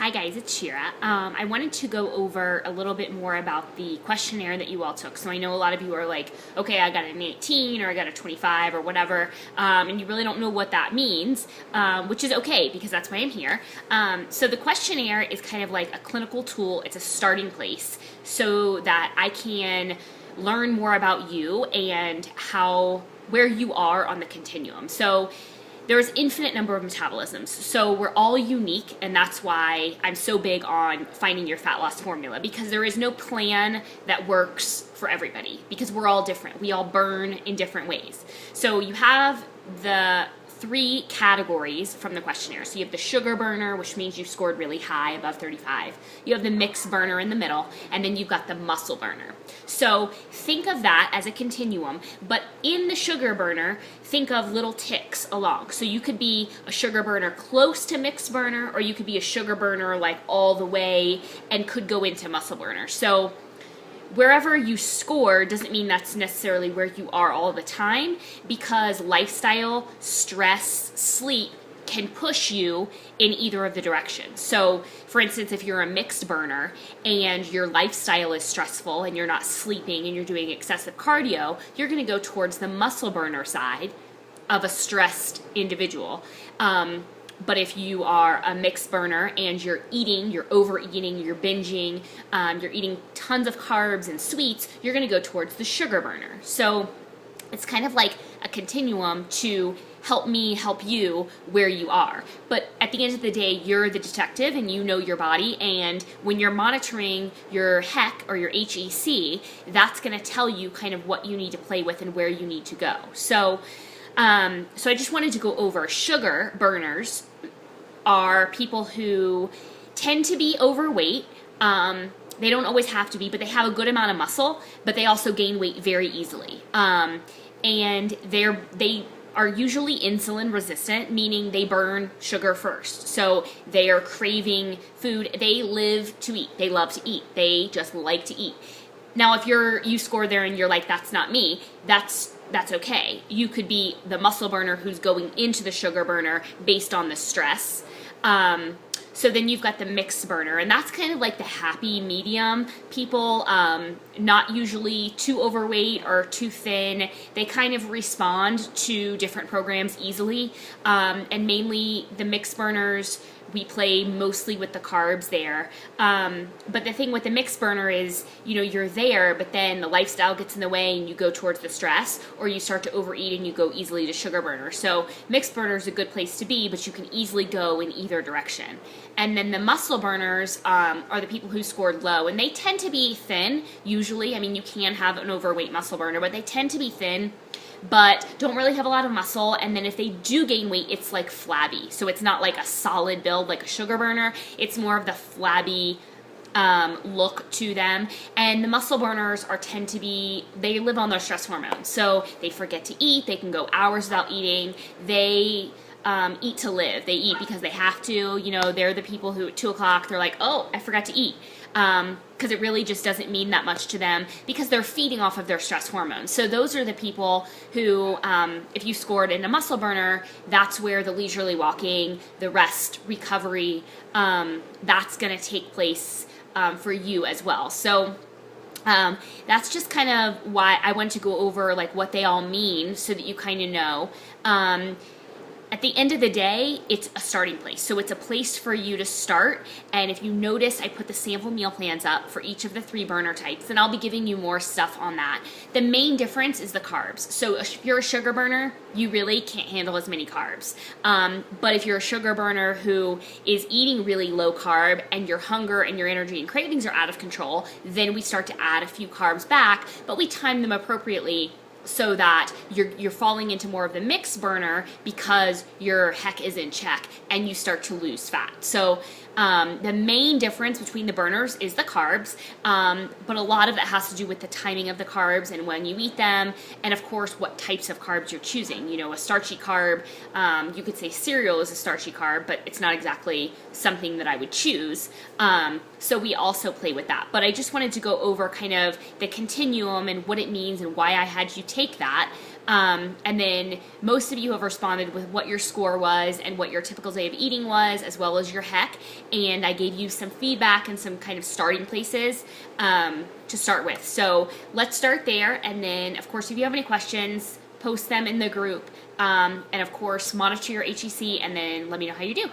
Hi guys, it's Shira. I wanted to go over a little bit more about the questionnaire that you all took. So I know a lot of you are like, okay, I got an 18 or I got a 25 or whatever, and you really don't know what that means, which is okay because that's why I'm here. So the questionnaire is kind of like a clinical tool. It's a starting place so that I can learn more about you and where you are on the continuum. So there's infinite number of metabolisms, so we're all unique, and that's why I'm so big on finding your fat loss formula, because there is no plan that works for everybody, because we're all different. We all burn in different ways. So you have the 3 categories from the questionnaire. So you have the sugar burner, which means you scored really high, above 35. You have the mixed burner in the middle, and then you've got the muscle burner. So think of that as a continuum, but in the sugar burner, think of little ticks along. So you could be a sugar burner close to mixed burner, or you could be a sugar burner like all the way and could go into muscle burner. So wherever you score doesn't mean that's necessarily where you are all the time, because lifestyle, stress, sleep can push you in either of the directions. So for instance, if you're a mixed burner and your lifestyle is stressful and you're not sleeping and you're doing excessive cardio, you're going to go towards the muscle burner side of a stressed individual. But if you are a mixed burner and you're eating, you're overeating, you're binging, you're eating tons of carbs and sweets, you're going to go towards the sugar burner. So it's kind of like a continuum to help me help you where you are. But at the end of the day, you're the detective and you know your body, and when you're monitoring your HEC or your HEC, that's going to tell you kind of what you need to play with and where you need to go. So I just wanted to go over sugar burners are people who tend to be overweight. They don't always have to be, but they have a good amount of muscle, but they also gain weight very easily. And they are usually insulin resistant, meaning they burn sugar first. So they are craving food. They live to eat. They love to eat. They just like to eat. Now, if you score there and you're like, that's not me, that's okay. You could be the muscle burner who's going into the sugar burner based on the stress. So then you've got the mixed burner, and that's kind of like the happy medium people, not usually too overweight or too thin. They kind of respond to different programs easily, and mainly the mixed burners, we play mostly with the carbs there. But the thing with the mixed burner is, you're there, but then the lifestyle gets in the way and you go towards the stress, or you start to overeat and you go easily to sugar burner. So mixed burner is a good place to be, but you can easily go in either direction. And then the muscle burners are the people who scored low, and they tend to be thin usually. I mean, you can have an overweight muscle burner, but they tend to be thin, but don't really have a lot of muscle. And then if they do gain weight, it's like flabby. So it's not like a solid build like a sugar burner. It's more of the flabby look to them. And the muscle burners they live on their stress hormones. So they forget to eat. They can go hours without eating. They eat to live. They eat because they have to. They're the people who at 2 o'clock, they're like, oh, I forgot to eat. Because it really just doesn't mean that much to them because they're feeding off of their stress hormones. So those are the people who, if you scored in a muscle burner, that's where the leisurely walking, the rest, recovery, that's going to take place for you as well. So that's just kind of why I want to go over like what they all mean so that you kind of know. At the end of the day, it's a starting place. So it's a place for you to start. And if you notice, I put the sample meal plans up for each of the 3 burner types, and I'll be giving you more stuff on that. The main difference is the carbs. So if you're a sugar burner, you really can't handle as many carbs. But if you're a sugar burner who is eating really low carb and your hunger and your energy and cravings are out of control, then we start to add a few carbs back, but we time them appropriately so that you're falling into more of the mixed burner because your HEC is in check and you start to lose fat. So the main difference between the burners is the carbs, but a lot of that has to do with the timing of the carbs and when you eat them, and of course what types of carbs you're choosing. A starchy carb, you could say cereal is a starchy carb, but it's not exactly something that I would choose. So we also play with that. But I just wanted to go over kind of the continuum and what it means and why I had you take that. And then most of you have responded with what your score was and what your typical day of eating was, as well as your HEC. And I gave you some feedback and some kind of starting places to start with. So let's start there. And then, of course, if you have any questions, post them in the group. And of course, monitor your HEC and then let me know how you do.